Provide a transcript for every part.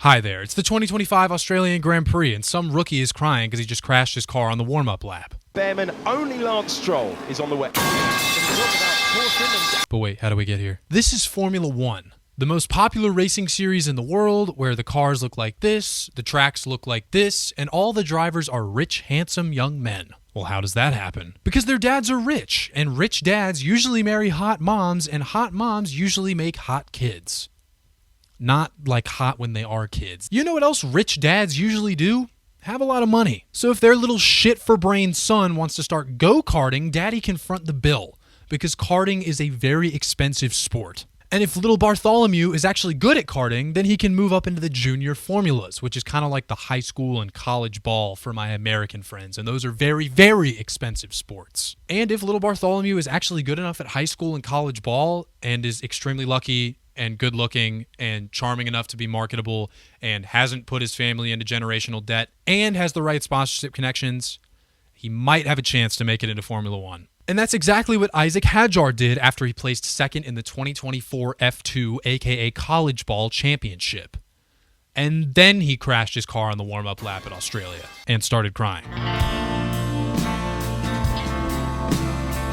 Hi there, it's the 2025 Australian Grand Prix, and some rookie is crying because he just crashed his car on the warm-up lap. Bearman, only Lance Stroll is on the way. But wait, how do we get here? This is Formula One, the most popular racing series in the world, where the cars look like this, the tracks look like this, and all the drivers are rich, handsome young men. Well, how does that happen? Because their dads are rich, and rich dads usually marry hot moms, and hot moms usually make hot kids. Not like hot when they are kids. You know what else rich dads usually do? Have a lot of money. So if their little shit-for-brain son wants to start go-karting, daddy can front the bill, because karting is a very expensive sport. And if little Bartholomew is actually good at karting, then he can move up into the junior formulas, which is kind of like the high school and college ball for my American friends. And those are very, very expensive sports. And if little Bartholomew is actually good enough at high school and college ball and is extremely lucky and good looking and charming enough to be marketable and hasn't put his family into generational debt and has the right sponsorship connections, he might have a chance to make it into Formula One. And that's exactly what Isaac Hadjar did after he placed second in the 2024 F2, aka College Ball Championship. And then he crashed his car on the warm-up lap at Australia and started crying.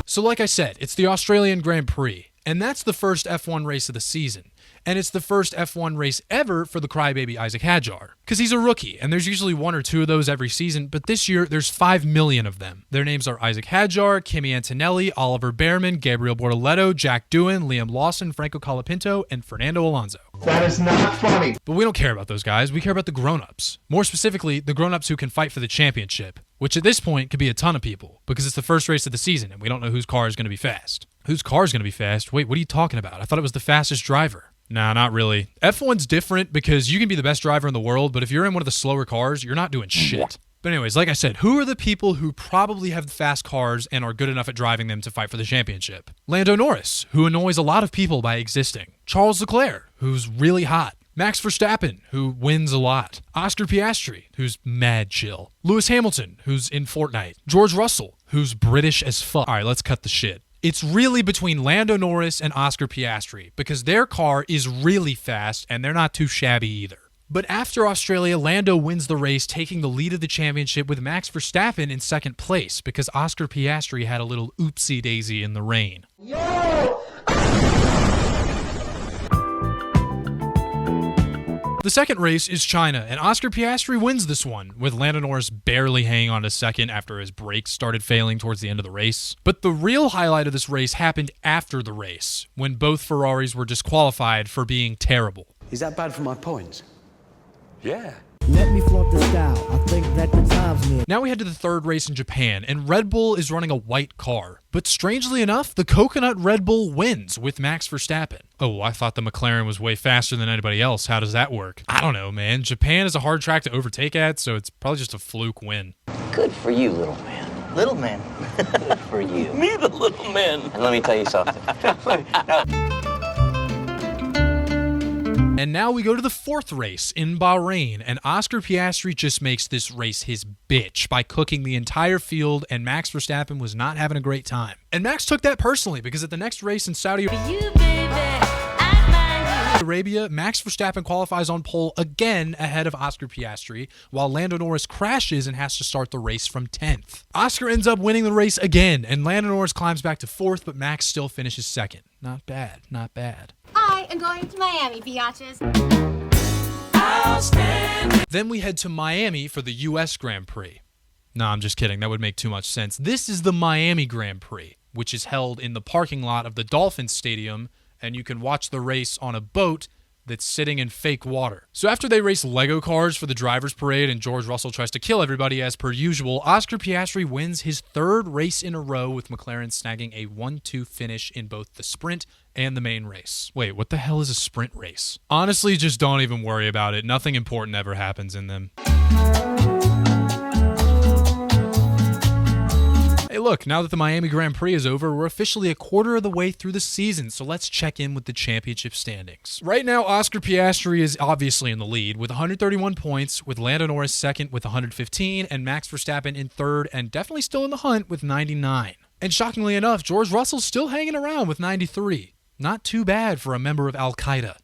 So like I said, it's the Australian Grand Prix, and that's the first F1 race of the season. And it's the first F1 race ever for the crybaby Isaac Hadjar. Because he's a rookie, and there's usually one or two of those every season, but this year there's 5 million of them. Their names are Isaac Hadjar, Kimi Antonelli, Oliver Bearman, Gabriel Bortoleto, Jack Doohan, Liam Lawson, Franco Colapinto, and Fernando Alonso. That is not funny. But we don't care about those guys, we care about the grown-ups. More specifically, the grown-ups who can fight for the championship, which at this point could be a ton of people, because it's the first race of the season, and we don't know whose car is going to be fast. Whose car is going to be fast? Wait, what are you talking about? I thought it was the fastest driver. Nah, not really. F1's different because you can be the best driver in the world, but if you're in one of the slower cars, you're not doing shit. But anyways, like I said, who are the people who probably have the fast cars and are good enough at driving them to fight for the championship? Lando Norris, who annoys a lot of people by existing. Charles Leclerc, who's really hot. Max Verstappen, who wins a lot. Oscar Piastri, who's mad chill. Lewis Hamilton, who's in Fortnite. George Russell, who's British as fuck. All right, let's cut the shit. It's really between Lando Norris and Oscar Piastri because their car is really fast and they're not too shabby either. But after Australia, Lando wins the race, taking the lead of the championship with Max Verstappen in second place because Oscar Piastri had a little oopsie-daisy in the rain. The second race is China, and Oscar Piastri wins this one, with Lando Norris barely hanging on to second after his brakes started failing towards the end of the race. But the real highlight of this race happened after the race, when both Ferraris were disqualified for being terrible. Is that bad for my points? Yeah. Let me flaunt the style. I think that the time's near. Now we head to the third race in Japan, and Red Bull is running a white car. But strangely enough, the coconut Red Bull wins with Max Verstappen. Oh, I thought the McLaren was way faster than anybody else. How does that work? I don't know, man. Japan is a hard track to overtake at, so it's probably just a fluke win. Good for you, little man. Little man. Good for you. Me, the little man. And let me tell you something. And now we go to the fourth race in Bahrain, and Oscar Piastri just makes this race his bitch by cooking the entire field, and Max Verstappen was not having a great time. And Max took that personally because at the next race in Saudi Arabia, Max Verstappen qualifies on pole again ahead of Oscar Piastri, while Lando Norris crashes and has to start the race from 10th. Oscar ends up winning the race again, and Lando Norris climbs back to 4th, but Max still finishes 2nd. Not bad, not bad. I am going to Miami, biatches. Then we head to Miami for the US Grand Prix. No, I'm just kidding. That would make too much sense. This is the Miami Grand Prix, which is held in the parking lot of the Dolphins Stadium, and you can watch the race on a boat that's sitting in fake water. So after they race Lego cars for the driver's parade and George Russell tries to kill everybody as per usual, Oscar Piastri wins his third race in a row with McLaren snagging a 1-2 finish in both the sprint and the main race. Wait, what the hell is a sprint race? Honestly, just don't even worry about it. Nothing important ever happens in them. Hey look, now that the Miami Grand Prix is over, we're officially a quarter of the way through the season, so let's check in with the championship standings. Right now, Oscar Piastri is obviously in the lead with 131 points, with Lando Norris second with 115, and Max Verstappen in third and definitely still in the hunt with 99. And shockingly enough, George Russell's still hanging around with 93. Not too bad for a member of Al-Qaeda.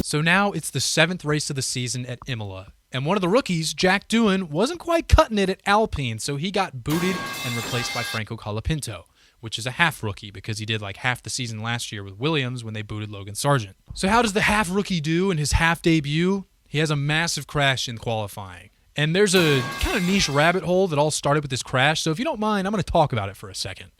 So now it's the 7th race of the season at Imola. And one of the rookies, Jack Doohan, wasn't quite cutting it at Alpine, so he got booted and replaced by Franco Colapinto, which is a half rookie because he did like half the season last year with Williams when they booted Logan Sargent. So how does the half rookie do in his half debut? He has a massive crash in qualifying. And there's a kind of niche rabbit hole that all started with this crash, so if you don't mind, I'm going to talk about it for a second.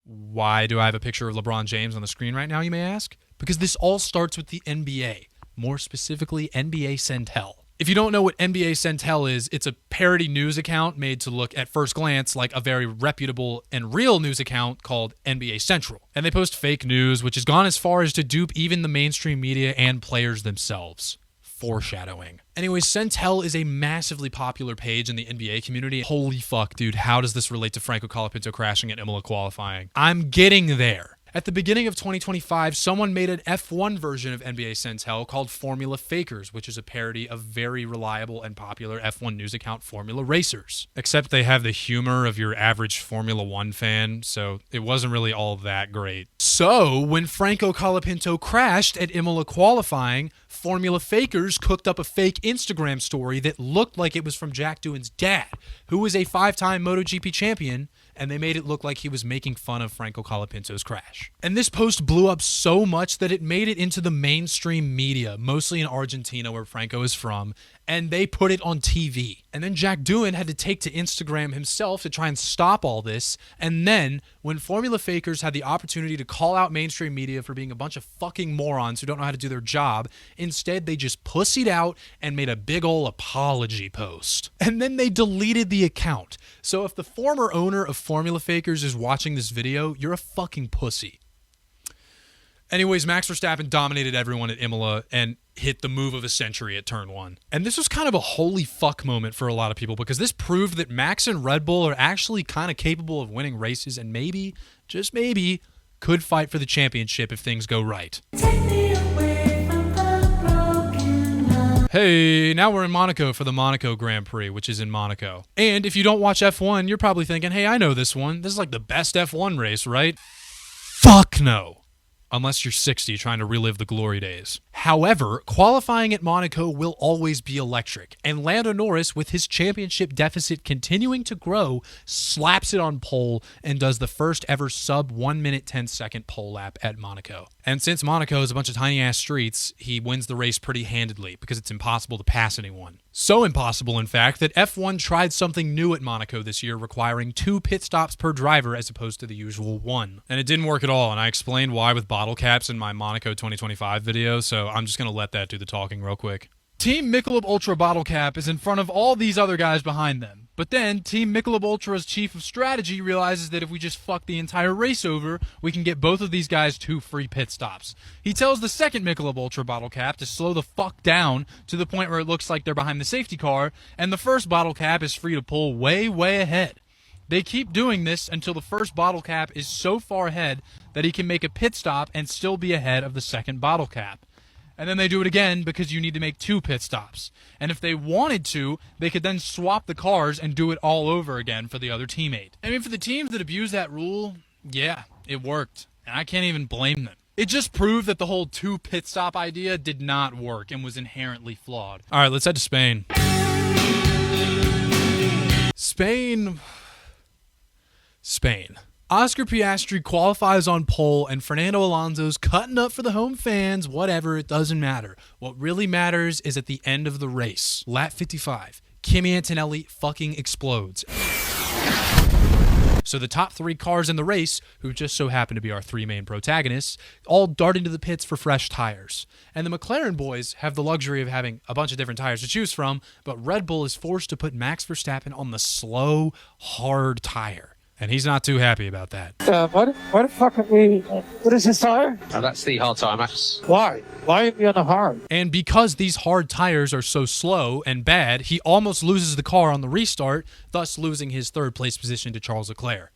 Why do I have a picture of LeBron James on the screen right now, you may ask? Because this all starts with the NBA. More specifically, NBA Centel. If you don't know what NBA Centel is, it's a parody news account made to look at first glance like a very reputable and real news account called NBA Central. And they post fake news, which has gone as far as to dupe even the mainstream media and players themselves. Foreshadowing. Anyways, Centel is a massively popular page in the NBA community. Holy fuck, dude, how does this relate to Franco Colapinto crashing at Imola qualifying? I'm getting there. At the beginning of 2025, someone made an F1 version of NBA Centel called Formula Fakers, which is a parody of very reliable and popular F1 news account Formula Racers. Except they have the humor of your average Formula 1 fan, so it wasn't really all that great. So, when Franco Colapinto crashed at Imola qualifying, Formula Fakers cooked up a fake Instagram story that looked like it was from Jack Doohan's dad, who was a 5-time MotoGP champion, and they made it look like he was making fun of Franco Colapinto's crash. And this post blew up so much that it made it into the mainstream media, mostly in Argentina where Franco is from, and they put it on TV. And then Jack Doohan had to take to Instagram himself to try and stop all this, and then when Formula Fakers had the opportunity to call out mainstream media for being a bunch of fucking morons who don't know how to do their job, instead they just pussied out and made a big ol' apology post. And then they deleted the account. So if the former owner of Formula Fakers is watching this video, you're a fucking pussy. Anyways, Max Verstappen dominated everyone at Imola and hit the move of a century at turn 1. And this was kind of a holy fuck moment for a lot of people because this proved that Max and Red Bull are actually kind of capable of winning races and maybe, just maybe, could fight for the championship if things go right. Hey, now we're in Monaco for the Monaco Grand Prix, which is in Monaco. And if you don't watch F1, you're probably thinking, hey, I know this one. This is like the best F1 race, right? Fuck no. Unless you're 60 trying to relive the glory days. However, qualifying at Monaco will always be electric, and Lando Norris, with his championship deficit continuing to grow, slaps it on pole and does the first ever sub 1 minute 10 second pole lap at Monaco. And since Monaco is a bunch of tiny ass streets, he wins the race pretty handedly because it's impossible to pass anyone. So impossible, in fact, that F1 tried something new at Monaco this year, requiring 2 pit stops per driver as opposed to the usual 1. And it didn't work at all, and I explained why with bottle caps in my Monaco 2025 video, so I'm just going to let that do the talking real quick. Team Michelob Ultra bottle cap is in front of all these other guys behind them. But then, Team Michelob Ultra's chief of strategy realizes that if we just fuck the entire race over, we can get both of these guys 2 free pit stops. He tells the second Michelob Ultra bottle cap to slow the fuck down to the point where it looks like they're behind the safety car, and the first bottle cap is free to pull way, way ahead. They keep doing this until the first bottle cap is so far ahead that he can make a pit stop and still be ahead of the second bottle cap. And then they do it again because you need to make 2 pit stops. And if they wanted to, they could then swap the cars and do it all over again for the other teammate. I mean, for the teams that abuse that rule, yeah, it worked. And I can't even blame them. It just proved that the whole 2 pit stop idea did not work and was inherently flawed. All right, let's head to Spain. Spain. Oscar Piastri qualifies on pole, and Fernando Alonso's cutting up for the home fans. Whatever, it doesn't matter. What really matters is at the end of the race. Lap 55. Kimi Antonelli fucking explodes. So the top 3 cars in the race, who just so happen to be our 3 main protagonists, all dart into the pits for fresh tires. And the McLaren boys have the luxury of having a bunch of different tires to choose from, but Red Bull is forced to put Max Verstappen on the slow, hard tire. And he's not too happy about that. What the fuck are we... What is this tire? Oh, that's the hard tire, Max. Why? Why are we on the hard? And because these hard tires are so slow and bad, he almost loses the car on the restart, thus losing his 3rd place position to Charles Leclerc.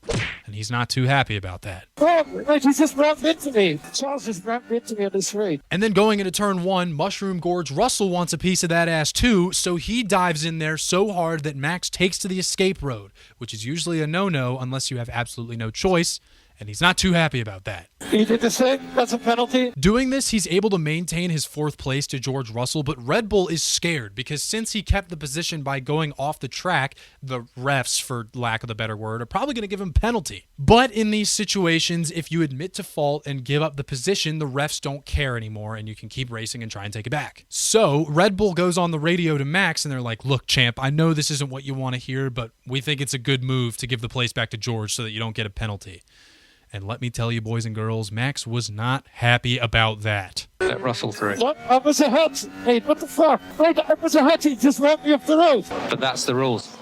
And he's not too happy about that. Oh, like he just rammed into me. Charles just rammed into me on the street. And then going into turn 1, Mushroom Gorge Russell wants a piece of that ass too, so he dives in there so hard that Max takes to the escape road, which is usually a no-no unless you have absolutely no choice, and he's not too happy about that. He did the same. That's a penalty. Doing this, he's able to maintain his 4th place to George Russell, but Red Bull is scared because since he kept the position by going off the track, the refs, for lack of a better word, are probably going to give him a penalty. But in these situations, if you admit to fault and give up the position, the refs don't care anymore and you can keep racing and try and take it back. So Red Bull goes on the radio to Max and they're like, look, champ, I know this isn't what you want to hear, but we think it's a good move to give the place back to George so that you don't get a penalty. And let me tell you, boys and girls, Max was not happy about that. Let Russell through. What? I was a hit. Hey, what the fuck? Wait, I was a hit. He just ran me off the road. But that's the rules.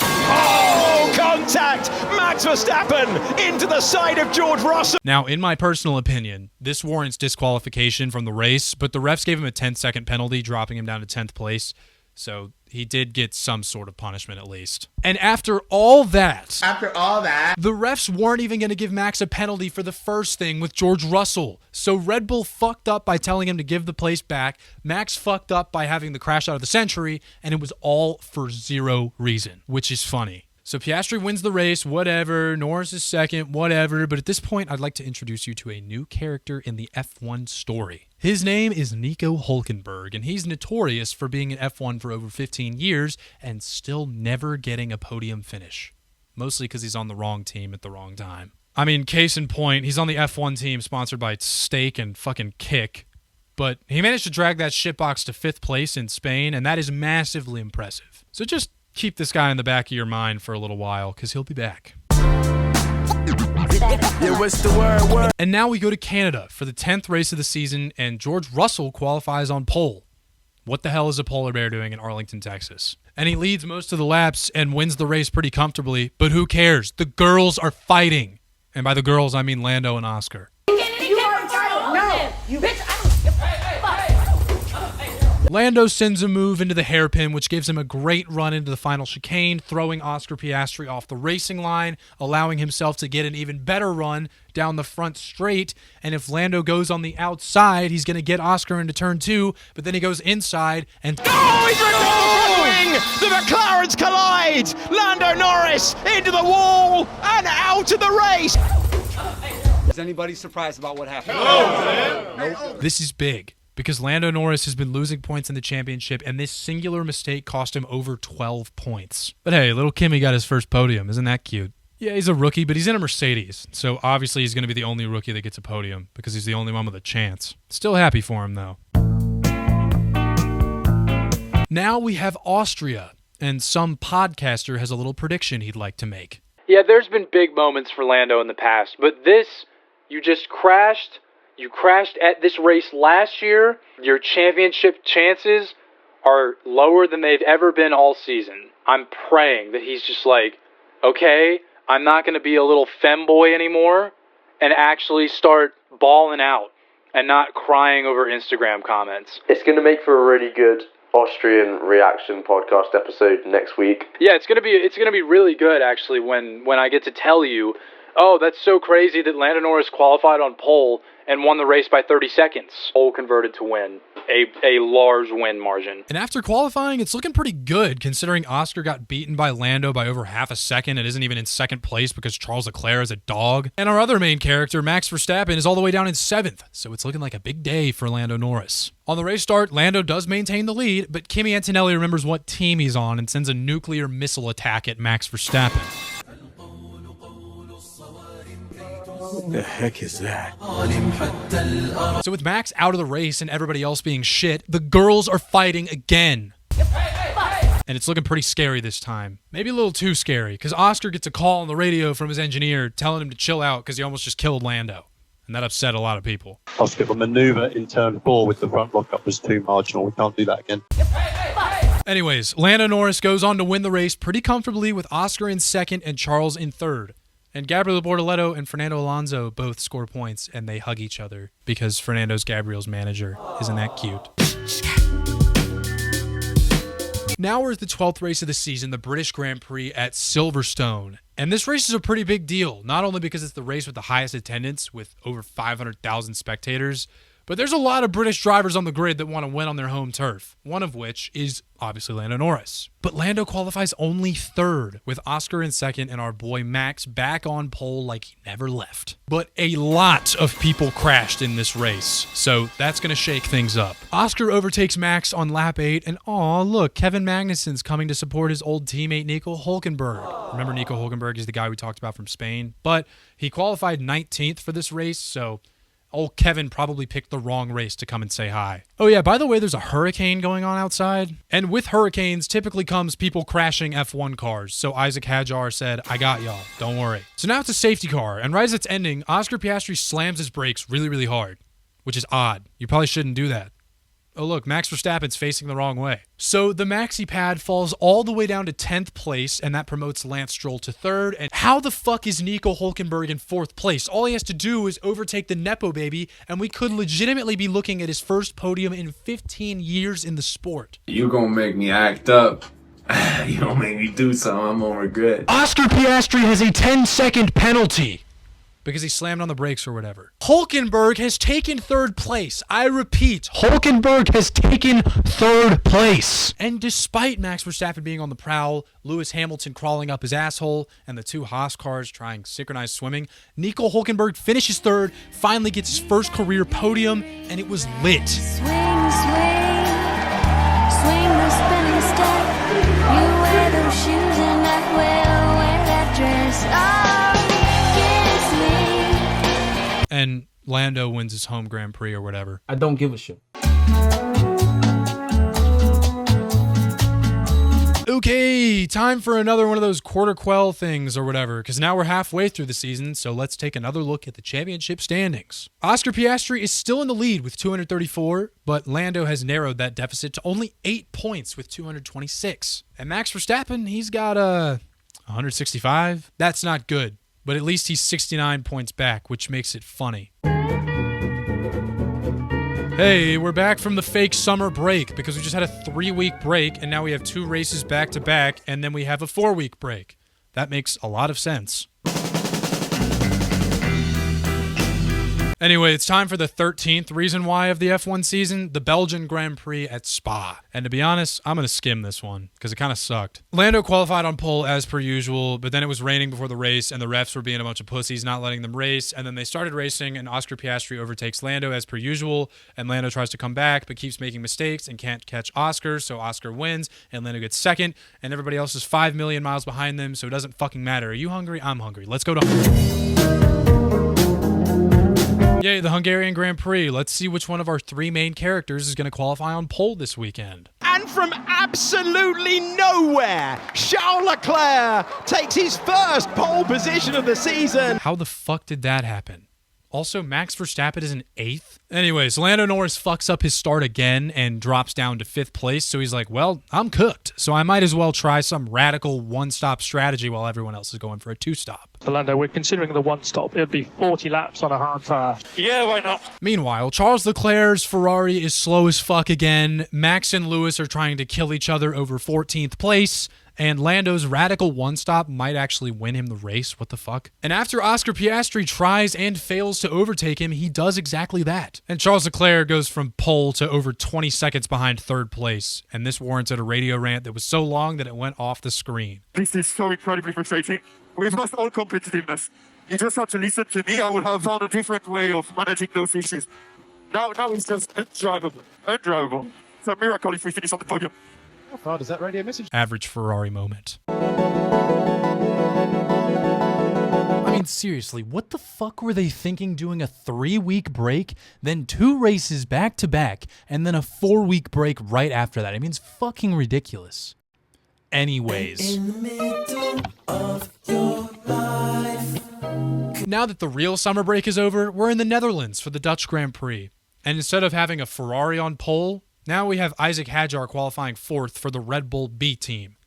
Oh, contact! Max Verstappen into the side of George Russell. Now, in my personal opinion, this warrants disqualification from the race, but the refs gave him a 10-second penalty, dropping him down to 10th place. So he did get some sort of punishment at least. And after all that, the refs weren't even going to give Max a penalty for the first thing with George Russell. So Red Bull fucked up by telling him to give the place back. Max fucked up by having the crash out of the century, and it was all for zero reason, which is funny. So Piastri wins the race, whatever. Norris is second, whatever. But at this point, I'd like to introduce you to a new character in the F1 story. His name is Nico Hülkenberg, and he's notorious for being in F1 for over 15 years and still never getting a podium finish. Mostly because he's on the wrong team at the wrong time. I mean, case in point, he's on the F1 team sponsored by Steak and fucking Kick. But he managed to drag that shitbox to 5th place in Spain, and that is massively impressive. So just keep this guy in the back of your mind for a little while, because he'll be back. And now we go to Canada for the 10th race of the season, and George Russell qualifies on pole. What the hell is a polar bear doing in Arlington, Texas? And he leads most of the laps and wins the race pretty comfortably, but who cares? The girls are fighting. And by the girls, I mean Lando and Oscar. Lando sends a move into the hairpin, which gives him a great run into the final chicane, throwing Oscar Piastri off the racing line, allowing himself to get an even better run down the front straight. And if Lando goes on the outside, he's going to get Oscar into turn 2, but then he goes inside and... Oh, he's ripped off the front wing! The McLarens collide! Lando Norris into the wall and out of the race! Is anybody surprised about what happened? No. This is big, because Lando Norris has been losing points in the championship, and this singular mistake cost him over 12 points. But hey, little Kimmy got his first podium. Isn't that cute? Yeah, he's a rookie, but he's in a Mercedes, so obviously he's going to be the only rookie that gets a podium, because he's the only one with a chance. Still happy for him, though. Now we have Austria, and some podcaster has a little prediction he'd like to make. Yeah, there's been big moments for Lando in the past, but this, you just crashed. You crashed at this race last year. Your championship chances are lower than they've ever been all season. I'm praying that he's just like, okay, I'm not going to be a little femboy anymore and actually start balling out and not crying over Instagram comments. It's going to make for a really good Austrian reaction podcast episode next week. Yeah, it's going to be really good actually when I get to tell you, oh, that's so crazy that Lando Norris qualified on pole and won the race by 30 seconds. Pole converted to win. A large win margin. And after qualifying, it's looking pretty good, considering Oscar got beaten by Lando by over half a second and isn't even in second place because Charles Leclerc is a dog. And our other main character, Max Verstappen, is all the way down in 7th, so it's looking like a big day for Lando Norris. On the race start, Lando does maintain the lead, but Kimi Antonelli remembers what team he's on and sends a nuclear missile attack at Max Verstappen. What the heck is that? So with Max out of the race and everybody else being shit, the girls are fighting again. And it's looking pretty scary this time. Maybe a little too scary, because Oscar gets a call on the radio from his engineer telling him to chill out because he almost just killed Lando. And that upset a lot of people. Oscar, the maneuver in turn 4 with the front lockup was too marginal. We can't do that again. Anyways, Lando Norris goes on to win the race pretty comfortably with Oscar in 2nd and Charles in 3rd. And Gabriel Bortoleto and Fernando Alonso both score points, and they hug each other because Fernando's Gabriel's manager. Isn't that cute? Now we're at the 12th race of the season, the British Grand Prix at Silverstone. And this race is a pretty big deal, not only because it's the race with the highest attendance with over 500,000 spectators, But there's a lot of British drivers on the grid that want to win on their home turf, one of which is obviously Lando Norris. But Lando qualifies only third, with Oscar in second and our boy Max back on pole like he never left. But a lot of people crashed in this race, so that's going to shake things up. Oscar overtakes Max on lap 8, and aw, look, Kevin Magnussen's coming to support his old teammate Nico Hülkenberg. Remember, Nico Hülkenberg is the guy we talked about from Spain, but he qualified 19th for this race, so old Kevin probably picked the wrong race to come and say hi. Oh yeah, by the way, there's a hurricane going on outside. And with hurricanes typically comes people crashing F1 cars. So Isaac Hadjar said, I got y'all, don't worry. So now it's a safety car, and right as it's ending, Oscar Piastri slams his brakes really, really hard, which is odd. You probably shouldn't do that. Oh look, Max Verstappen's facing the wrong way. So the maxi pad falls all the way down to 10th place, and that promotes Lance Stroll to 3rd. And how the fuck is Nico Hülkenberg in 4th place? All he has to do is overtake the Nepo baby, and we could legitimately be looking at his first podium in 15 years in the sport. You gonna make me act up. You gonna make me do something I'm gonna regret. Oscar Piastri has a 10-second penalty because he slammed on the brakes or whatever. Hülkenberg has taken 3rd place. I repeat, Hülkenberg has taken 3rd place. And despite Max Verstappen being on the prowl, Lewis Hamilton crawling up his asshole, and the 2 Haas cars trying synchronized swimming, Nico Hülkenberg finishes 3rd, finally gets his first career podium, and it was lit. Swing, swing, swing the spinning step. You wear those shoes and I will wear that dress. Oh. And Lando wins his home Grand Prix or whatever. I don't give a shit. Okay, time for another one of those quarter quell things or whatever, because now we're halfway through the season, so let's take another look at the championship standings. Oscar Piastri is still in the lead with 234, but Lando has narrowed that deficit to only 8 points with 226. And Max Verstappen, he's got 165. That's not good. But at least he's 69 points back, which makes it funny. Hey, we're back from the fake summer break because we just had a 3-week break, and now we have 2 races back-to-back, and then we have a 4-week break. That makes a lot of sense. Anyway, it's time for the 13th reason why of the F1 season, the Belgian Grand Prix at Spa. And to be honest, I'm going to skim this one because it kind of sucked. Lando qualified on pole as per usual, but then it was raining before the race and the refs were being a bunch of pussies, not letting them race. And then they started racing and Oscar Piastri overtakes Lando as per usual. And Lando tries to come back but keeps making mistakes and can't catch Oscar. So Oscar wins and Lando gets second. And everybody else is 5 million miles behind them. So it doesn't fucking matter. Are you hungry? I'm hungry. Let's go to Hungary. Yay, the Hungarian Grand Prix. Let's see which one of our 3 main characters is going to qualify on pole this weekend. And from absolutely nowhere, Charles Leclerc takes his first pole position of the season. How the fuck did that happen? Also, Max Verstappen is in 8th. Anyways, Lando Norris fucks up his start again and drops down to 5th place. So he's like, well, I'm cooked. So I might as well try some radical one-stop strategy while everyone else is going for a 2-stop. So Lando, we're considering the 1-stop. It would be 40 laps on a hard tire. Yeah, why not? Meanwhile, Charles Leclerc's Ferrari is slow as fuck again. Max and Lewis are trying to kill each other over 14th place. And Lando's radical one-stop might actually win him the race. What the fuck? And after Oscar Piastri tries and fails to overtake him, he does exactly that. And Charles Leclerc goes from pole to over 20 seconds behind 3rd place. And this warranted a radio rant that was so long that it went off the screen. This is so incredibly frustrating. We've lost all competitiveness. You just have to listen to me. I would have found a different way of managing those issues. Now it's just undrivable. Undrivable. It's a miracle if we finish on the podium. How far does that radio message? Average Ferrari moment. I mean, seriously, what the fuck were they thinking doing a 3-week break, then 2 races back-to-back, and then a 4-week break right after that? I mean, it's fucking ridiculous. Anyways. In the middle of your life. Now that the real summer break is over, we're in the Netherlands for the Dutch Grand Prix. And instead of having a Ferrari on pole, now we have Isaac Hadjar qualifying 4th for the Red Bull B team.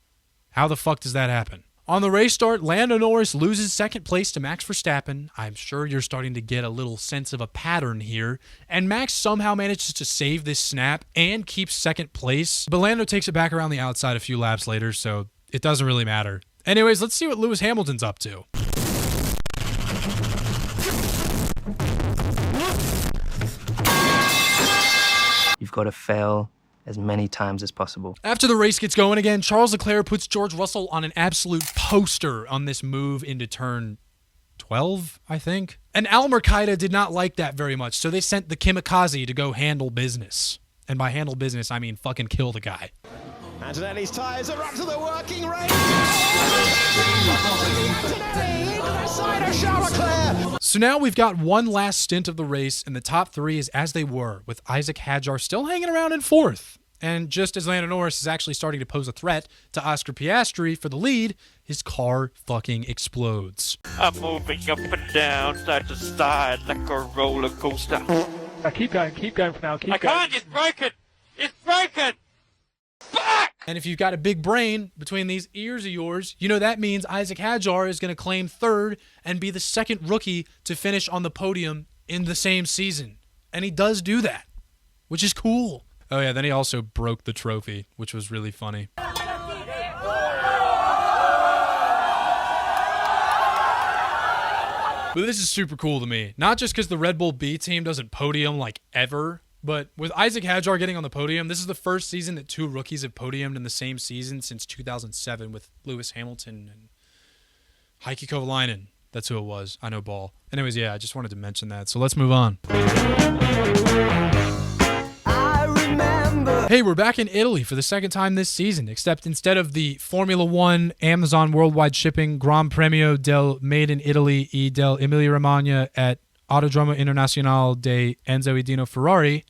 How the fuck does that happen? On the race start, Lando Norris loses 2nd place to Max Verstappen. I'm sure you're starting to get a little sense of a pattern here. And Max somehow manages to save this snap and keeps 2nd place. But Lando takes it back around the outside a few laps later, so it doesn't really matter. Anyways, let's see what Lewis Hamilton's up to. You've got to fail as many times as possible. After the race gets going again, Charles Leclerc puts George Russell on an absolute poster on this move into turn 12, I think. And Al Mercaida did not like that very much, so they sent the Kamikaze to go handle business. And by handle business, I mean fucking kill the guy. Antonelli's tyres are up to the working range. Antonelli into the side of Charles Leclerc. So now we've got one last stint of the race, and the top three is as they were, with Isaac Hadjar still hanging around in fourth. And just as Lando Norris is actually starting to pose a threat to Oscar Piastri for the lead, his car fucking explodes. I'm moving up and down, side to side, like a roller coaster. Keep going for now, keep going. I can't, it's broken! It's broken! Back! And if you've got a big brain between these ears of yours, you know that means Isaac Hadjar is going to claim third and be the second rookie to finish on the podium in the same season. And he does do that, which is cool. Oh yeah, then he also broke the trophy, which was really funny. But this is super cool to me. Not just because the Red Bull B team doesn't podium like ever, but with Isaac Hadjar getting on the podium, this is the first season that two rookies have podiumed in the same season since 2007 with Lewis Hamilton and Heikki Kovalainen. That's who it was. I know ball. Anyways, yeah, I just wanted to mention that. So let's move on. Hey, we're back in Italy for the second time this season, except instead of the Formula One Amazon Worldwide Shipping Gran Premio del Made in Italy e del Emilia Romagna at Autodromo Internazionale de Enzo e Dino Ferrari,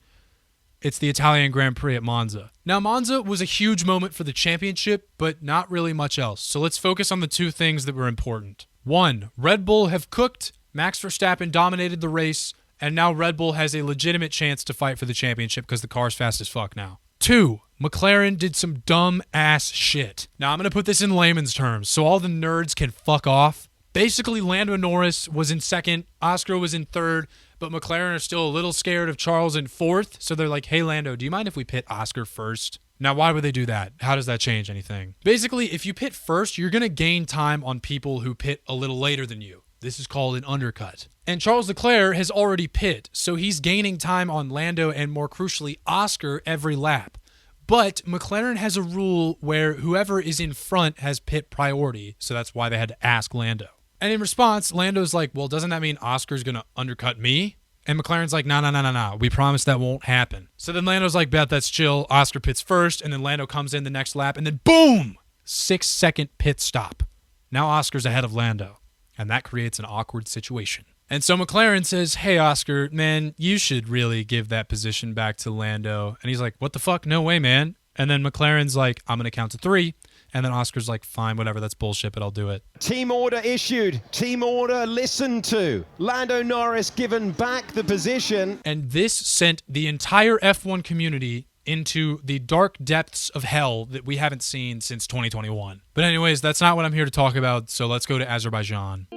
it's the Italian Grand Prix at Monza. Now, Monza was a huge moment for the championship, but not really much else. So let's focus on the two things that were important. One, Red Bull have cooked, Max Verstappen dominated the race, and now Red Bull has a legitimate chance to fight for the championship because the car's fast as fuck now. Two, McLaren did some dumb-ass shit. Now, I'm going to put this in layman's terms so all the nerds can fuck off. Basically, Lando Norris was in second, Oscar was in third, but McLaren are still a little scared of Charles in fourth, so they're like, hey, Lando, do you mind if we pit Oscar first? Now, why would they do that? How does that change anything? Basically, if you pit first, you're going to gain time on people who pit a little later than you. This is called an undercut. And Charles Leclerc has already pit, so he's gaining time on Lando and, more crucially, Oscar every lap. But McLaren has a rule where whoever is in front has pit priority, so that's why they had to ask Lando. And in response, Lando's like, well, doesn't that mean Oscar's going to undercut me? And McLaren's like, no, we promise that won't happen. So then Lando's like, bet, that's chill. Oscar pits first, and then Lando comes in the next lap, and then boom! 6-second pit stop. Now Oscar's ahead of Lando. And that creates an awkward situation. And so McLaren says, hey, Oscar, man, you should really give that position back to Lando. And he's like, what the fuck? No way, man. And then McLaren's like, I'm going to count to 3. And then Oscar's like, fine, whatever, that's bullshit, but I'll do it. Team order issued. Team order listened to. Lando Norris given back the position. And this sent the entire F1 community into the dark depths of hell that we haven't seen since 2021. But anyways, that's not what I'm here to talk about, so let's go to Azerbaijan.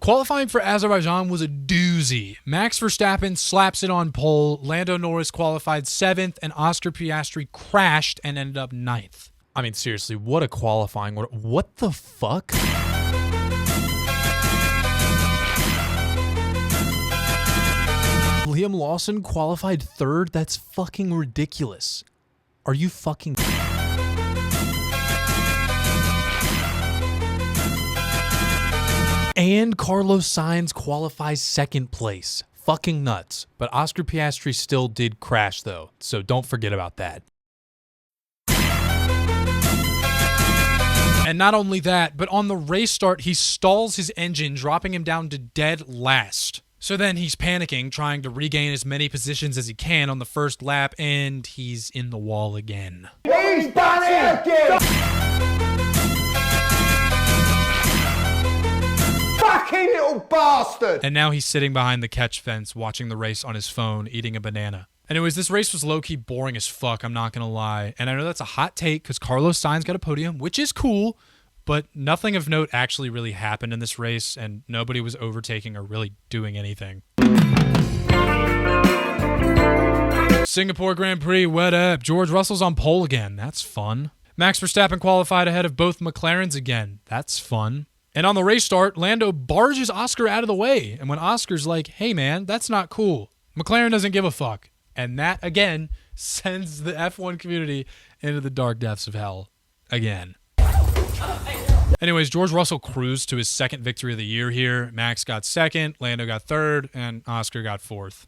Qualifying for Azerbaijan was a doozy. Max Verstappen slaps it on pole, Lando Norris qualified 7th, and Oscar Piastri crashed and ended up 9th. I mean, seriously, what a qualifying order. What the fuck? Liam Lawson qualified 3rd? That's fucking ridiculous. Are you fucking... And Carlos Sainz qualifies 2nd place. Fucking nuts. But Oscar Piastri still did crash, though, so don't forget about that. And not only that, but on the race start, he stalls his engine, dropping him down to dead last. So then he's panicking, trying to regain as many positions as he can on the first lap, and he's in the wall again. He's done it again! Fucking little bastard! And now he's sitting behind the catch fence, watching the race on his phone, eating a banana. Anyways, this race was low-key boring as fuck, I'm not gonna lie. And I know that's a hot take, because Carlos Sainz got a podium, which is cool, but nothing of note actually really happened in this race, and nobody was overtaking or really doing anything. Singapore Grand Prix, what up? George Russell's on pole again. That's fun. Max Verstappen qualified ahead of both McLarens again. That's fun. And on the race start, Lando barges Oscar out of the way. And when Oscar's like, hey man, that's not cool, McLaren doesn't give a fuck. And that, again, sends the F1 community into the dark depths of hell again. Anyways, George Russell cruised to his second victory of the year here. Max got second, Lando got third, and Oscar got fourth.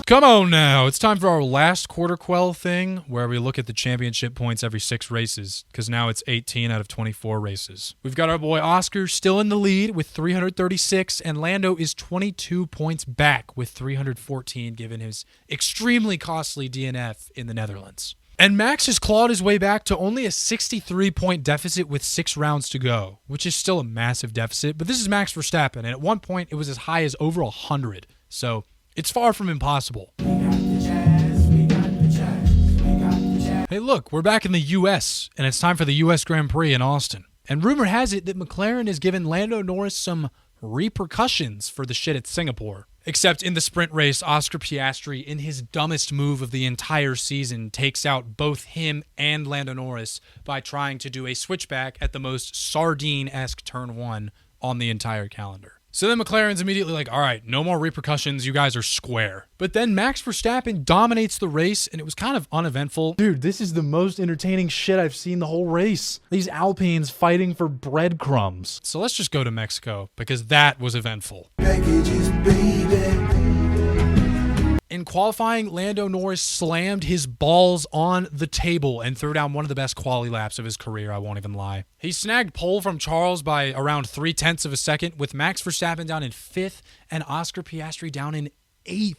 Come on now, it's time for our last quarter quell thing, where we look at the championship points every 6 races, because now it's 18 out of 24 races. We've got our boy Oscar still in the lead with 336, and Lando is 22 points back with 314, given his extremely costly DNF in the Netherlands. And Max has clawed his way back to only a 63-point deficit with 6 rounds to go, which is still a massive deficit, but this is Max Verstappen, and at one point it was as high as over 100, so it's far from impossible. Hey look, we're back in the US, and it's time for the US Grand Prix in Austin. And rumor has it that McLaren has given Lando Norris some repercussions for the shit at Singapore. Except in the sprint race, Oscar Piastri, in his dumbest move of the entire season, takes out both him and Lando Norris by trying to do a switchback at the most sardine-esque turn 1 on the entire calendar. So then McLaren's immediately like, all right, no more repercussions, you guys are square. But then Max Verstappen dominates the race, and it was kind of uneventful. Dude, this is the most entertaining shit I've seen the whole race. These Alpines fighting for breadcrumbs. So let's just go to Mexico, because that was eventful. In qualifying, Lando Norris slammed his balls on the table and threw down one of the best quali laps of his career, I won't even lie. He snagged pole from Charles by around 0.3 of a second, with Max Verstappen down in 5th and Oscar Piastri down in 8th.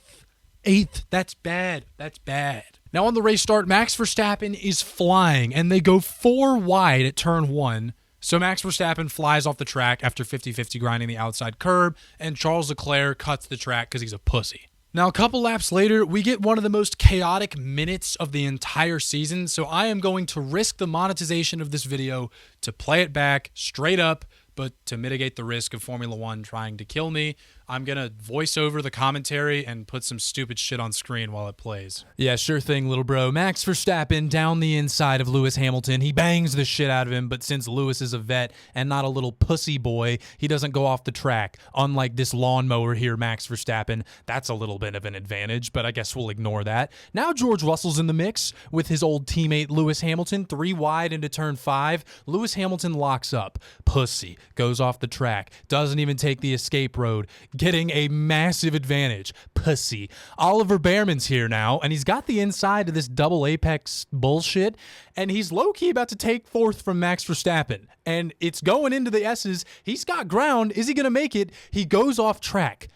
8th, that's bad. That's bad. Now on the race start, Max Verstappen is flying, and they go 4 wide at turn 1. So Max Verstappen flies off the track after 50-50 grinding the outside curb, and Charles Leclerc cuts the track because he's a pussy. Now, a couple laps later, we get one of the most chaotic minutes of the entire season, so I am going to risk the monetization of this video to play it back straight up, but to mitigate the risk of Formula 1 trying to kill me, I'm going to voice over the commentary and put some stupid shit on screen while it plays. Yeah, sure thing, little bro. Max Verstappen down the inside of Lewis Hamilton. He bangs the shit out of him, but since Lewis is a vet and not a little pussy boy, he doesn't go off the track. Unlike this lawnmower here, Max Verstappen. That's a little bit of an advantage, but I guess we'll ignore that. Now George Russell's in the mix with his old teammate Lewis Hamilton. 3 wide into turn 5. Lewis Hamilton locks up. Pussy. Goes off the track. Doesn't even take the escape road. Getting a massive advantage. Pussy. Oliver Behrman's here now, and he's got the inside of this double apex bullshit, and he's low-key about to take 4th from Max Verstappen. And it's going into the S's. He's got ground. Is he going to make it? He goes off track.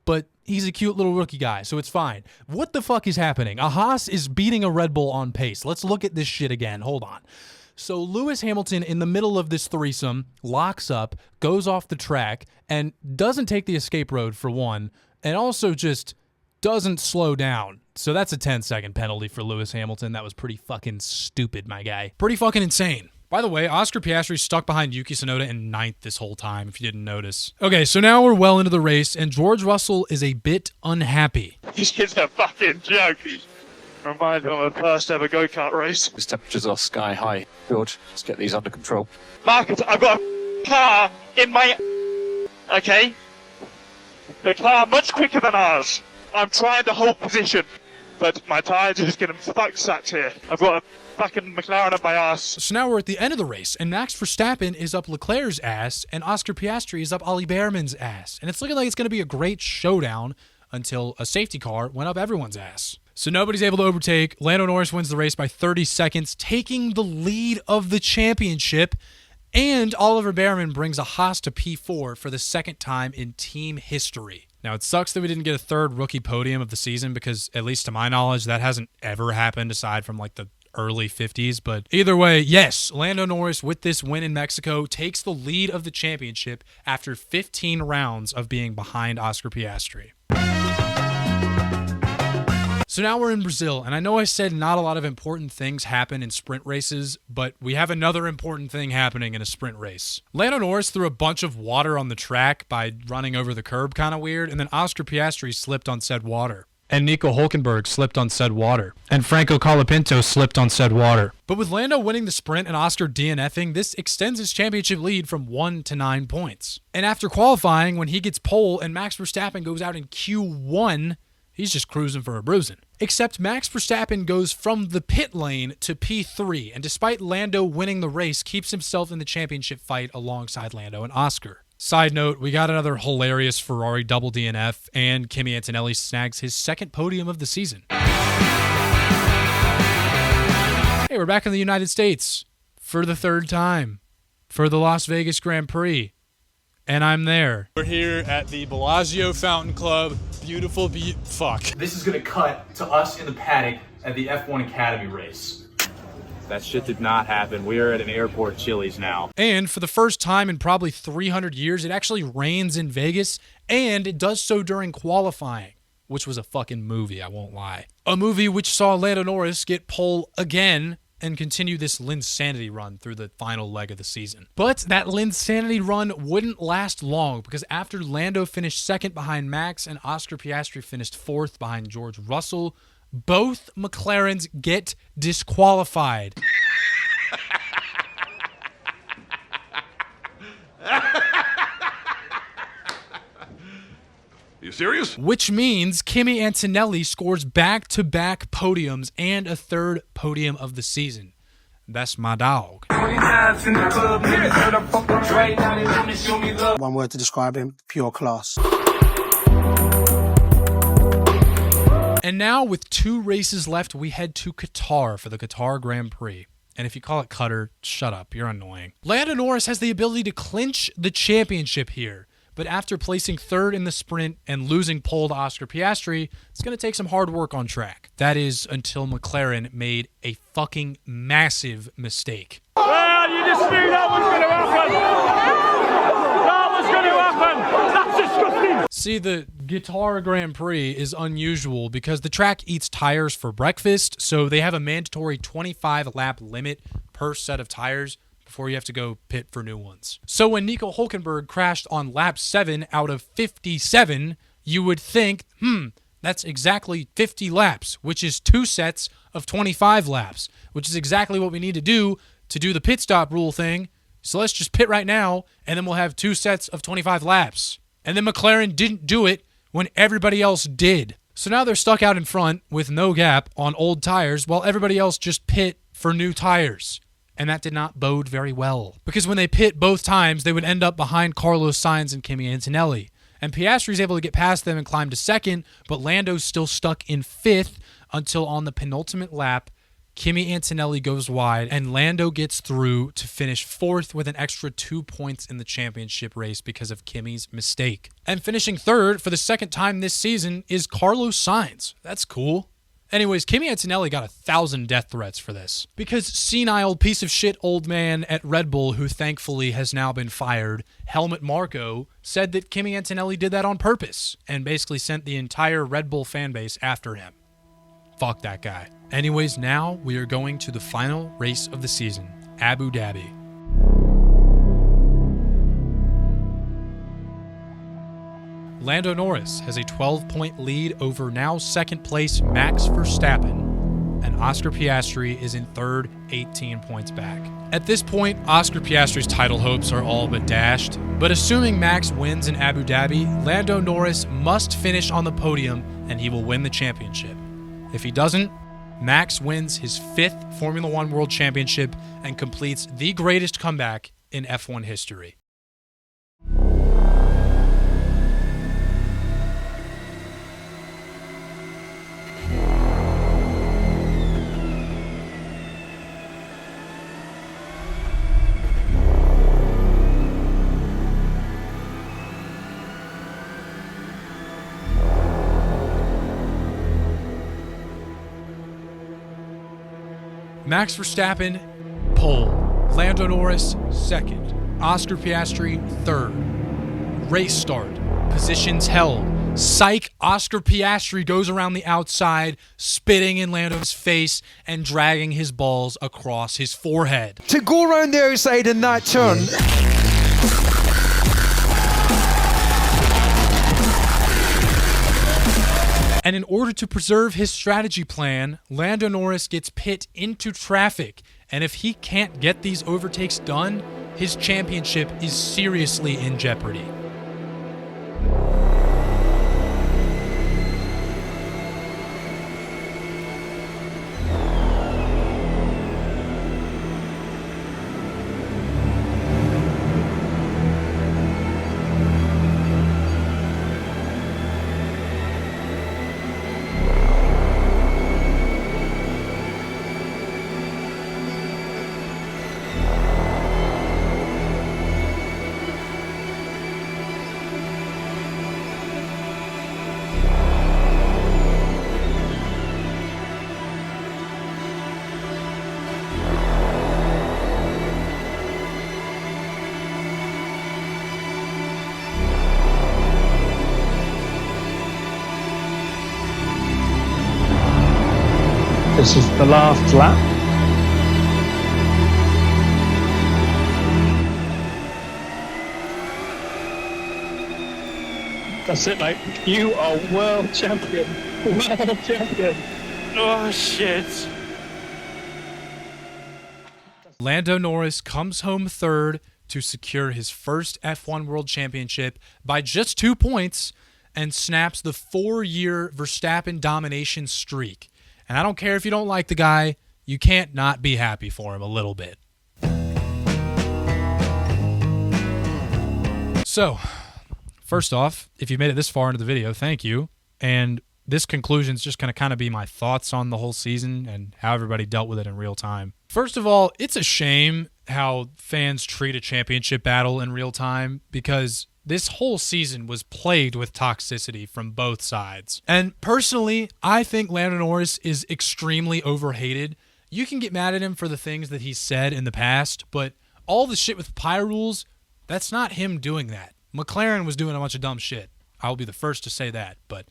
But he's a cute little rookie guy, so it's fine. What the fuck is happening? A Haas is beating a Red Bull on pace. Let's look at this shit again. Hold on. So Lewis Hamilton, in the middle of this threesome, locks up, goes off the track, and doesn't take the escape road for one, and also just doesn't slow down. So that's a 10-second penalty for Lewis Hamilton. That was pretty fucking stupid, my guy. Pretty fucking insane. By the way, Oscar Piastri stuck behind Yuki Tsunoda in 9th this whole time, if you didn't notice. Okay, so now we're well into the race, and George Russell is a bit unhappy. This is a fucking joke. Reminds me of my first ever go-kart race. The temperatures are sky high. George, let's get these under control. Marcus, I've got a car in my... Okay? The car much quicker than ours. I'm trying to hold position, but my tyres are just getting fucked sucked here. I've got a fucking McLaren up my ass. So now we're at the end of the race, and Max Verstappen is up Leclerc's ass, and Oscar Piastri is up Ollie Behrman's ass. And it's looking like it's going to be a great showdown until a safety car went up everyone's ass. So nobody's able to overtake. Lando Norris wins the race by 30 seconds, taking the lead of the championship. And Oliver Behrman brings a Haas to P4 for the second time in team history. Now, it sucks that we didn't get a third rookie podium of the season because, at least to my knowledge, that hasn't ever happened aside from like the early 50s. But either way, yes, Lando Norris, with this win in Mexico, takes the lead of the championship after 15 rounds of being behind Oscar Piastri. So now we're in Brazil, and I know I said not a lot of important things happen in sprint races, but we have another important thing happening in a sprint race. Lando Norris threw a bunch of water on the track by running over the curb kind of weird, and then Oscar Piastri slipped on said water. And Nico Hülkenberg slipped on said water. And Franco Colapinto slipped on said water. But with Lando winning the sprint and Oscar DNFing, this extends his championship lead from 1 to 9 points. And after qualifying, when he gets pole and Max Verstappen goes out in Q1, he's just cruising for a bruising. Except Max Verstappen goes from the pit lane to P3, and despite Lando winning the race, keeps himself in the championship fight alongside Lando and Oscar. Side note, we got another hilarious Ferrari double DNF, and Kimi Antonelli snags his second podium of the season. Hey, we're back in the United States for the third time for the Las Vegas Grand Prix. And I'm there. We're here at the Bellagio Fountain Club. Beautiful, fuck. This is gonna cut to us in the paddock at the F1 Academy race. That shit did not happen. We are at an airport Chili's now. And for the first time in probably 300 years, it actually rains in Vegas, and it does so during qualifying, which was a fucking movie, I won't lie. A movie which saw Lando Norris get pole again and continue this Linsanity run through the final leg of the season. But that Linsanity run wouldn't last long, because after Lando finished second behind Max and Oscar Piastri finished fourth behind George Russell, both McLarens get disqualified. You serious? Which means Kimi Antonelli scores back-to-back podiums and a third podium of the season. That's my dog. One word to describe him, pure class. And now, with 2 races left, we head to Qatar for the Qatar Grand Prix. And if you call it Qatar, shut up, you're annoying. Lando Norris has the ability to clinch the championship here. But after placing third in the sprint and losing pole to Oscar Piastri, it's going to take some hard work on track. That is until McLaren made a fucking massive mistake. Well, you just knew that was going to happen. That was going to happen. That's disgusting. See, the Qatar Grand Prix is unusual because the track eats tires for breakfast, so they have a mandatory 25-lap limit per set of tires before you have to go pit for new ones. So when Nico Hülkenberg crashed on lap 7 out of 57, you would think, that's exactly 50 laps, which is 2 sets of 25 laps, which is exactly what we need to do the pit stop rule thing. So let's just pit right now, and then we'll have 2 sets of 25 laps. And then McLaren didn't do it when everybody else did. So now they're stuck out in front with no gap on old tires while everybody else just pit for new tires. And that did not bode very well, because when they pit both times, they would end up behind Carlos Sainz and Kimi Antonelli. And Piastri's able to get past them and climb to second, but Lando's still stuck in 5th until on the penultimate lap, Kimi Antonelli goes wide, and Lando gets through to finish 4th with an extra 2 points in the championship race because of Kimi's mistake. And finishing 3rd for the second time this season is Carlos Sainz. That's cool. Anyways, Kimi Antonelli got 1,000 death threats for this, because senile piece of shit old man at Red Bull, who thankfully has now been fired, Helmut Marko, said that Kimi Antonelli did that on purpose and basically sent the entire Red Bull fan base after him. Fuck that guy. Anyways, now we are going to the final race of the season, Abu Dhabi. Lando Norris has a 12-point lead over now second place Max Verstappen, and Oscar Piastri is in third, 18 points back. At this point, Oscar Piastri's title hopes are all but dashed, but assuming Max wins in Abu Dhabi, Lando Norris must finish on the podium and he will win the championship. If he doesn't, Max wins his 5th Formula One World Championship and completes the greatest comeback in F1 history. Max Verstappen, pole. Lando Norris, second. Oscar Piastri, third. Race start. Positions held. Psych, Oscar Piastri goes around the outside, spitting in Lando's face and dragging his balls across his forehead. To go around the outside in that turn. And in order to preserve his strategy plan, Lando Norris gets pit into traffic. And if he can't get these overtakes done, his championship is seriously in jeopardy. This is the last lap. That's it, mate. You are world champion. World champion. Oh, shit. Lando Norris comes home third to secure his first F1 World Championship by just 2 points and snaps the 4-year Verstappen domination streak. And I don't care if you don't like the guy, you can't not be happy for him a little bit. So, first off, if you made it this far into the video, thank you. And this conclusion is just going to kind of be my thoughts on the whole season and how everybody dealt with it in real time. First of all, it's a shame how fans treat a championship battle in real time, because this whole season was plagued with toxicity from both sides. And personally, I think Lando Norris is extremely overhated. You can get mad at him for the things that he's said in the past, but all the shit with PI rules, that's not him doing that. McLaren was doing a bunch of dumb shit. I'll be the first to say that, but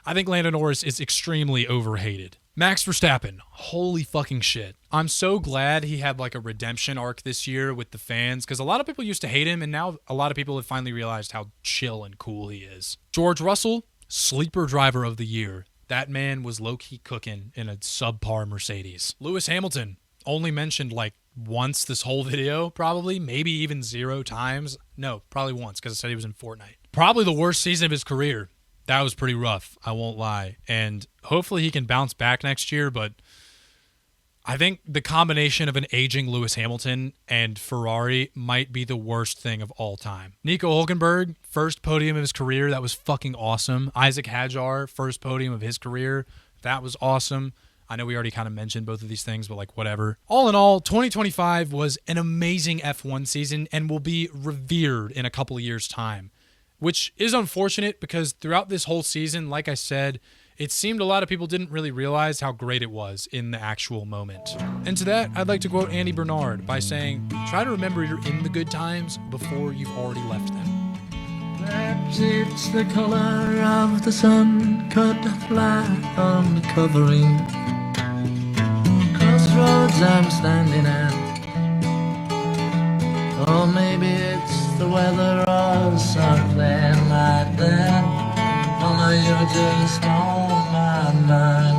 I think Lando Norris is extremely overhated. Max Verstappen, holy fucking shit. I'm so glad he had like a redemption arc this year with the fans, because a lot of people used to hate him, and now a lot of people have finally realized how chill and cool he is. George Russell, sleeper driver of the year. That man was low-key cooking in a subpar Mercedes. Lewis Hamilton, only mentioned like once this whole video, probably, maybe even 0 times. No, probably once, because I said he was in Fortnite. Probably the worst season of his career. That was pretty rough, I won't lie. And hopefully he can bounce back next year, but I think the combination of an aging Lewis Hamilton and Ferrari might be the worst thing of all time. Nico Hülkenberg, first podium of his career. That was fucking awesome. Isaac Hadjar, first podium of his career. That was awesome. I know we already kind of mentioned both of these things, but like whatever. All in all, 2025 was an amazing F1 season and will be revered in a couple of years' time, which is unfortunate because throughout this whole season, like I said, it seemed a lot of people didn't really realize how great it was in the actual moment. And to that, I'd like to quote Andy Bernard by saying, try to remember you're in the good times before you've already left them. Perhaps it's the color of the sun cut flat on the covering. Crossroads I'm standing at. Or maybe it's the weather or something like that. Only you're just on my mind.